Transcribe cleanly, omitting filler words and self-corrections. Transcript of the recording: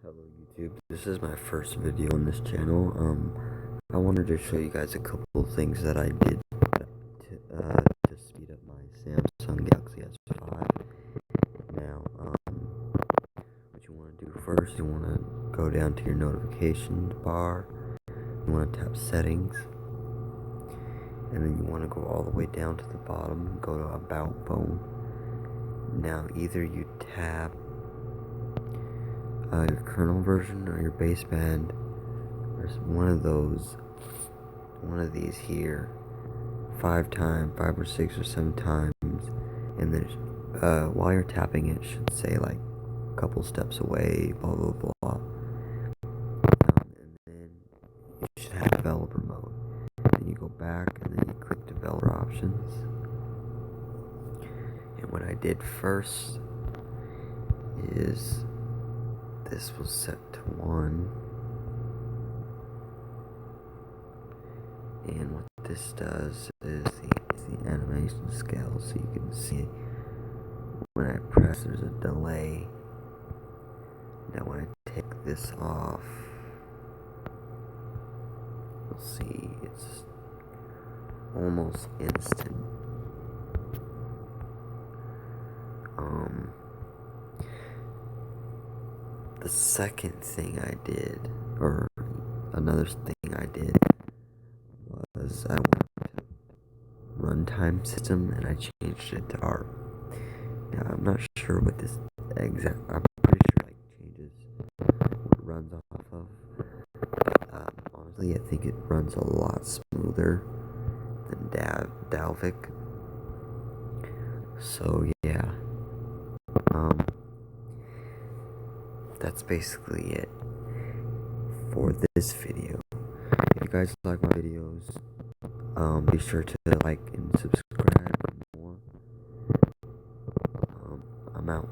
Hello YouTube, this is my first video on this channel. I wanted to show you guys a couple of things that I did to speed up my Samsung Galaxy S5. Now, what you want to do first, you want to go down to your notifications bar, you want to tap settings, and then you want to go all the way down to the bottom, go to about phone. Now, either you tap your kernel version or your baseband. There's one of these here, 5 or 6 or 7 times, and there's while you're tapping it should say like a couple steps away, blah blah blah, and then you should have developer mode. Then you go back and then you click developer options, and what I did first is this was set to 1, and what this does is the animation scale, so you can see when I press there's a delay. Now when I take this off, you'll see it's almost instant. The second thing I did, or another thing I did, was I went to runtime system and I changed it to ARP. Now I'm not sure what this I'm pretty sure like changes what it runs off of. Honestly, I think it runs a lot smoother than Dalvik. So yeah. That's basically it for this video. If you guys like my videos, be sure to like and subscribe for more. I'm out.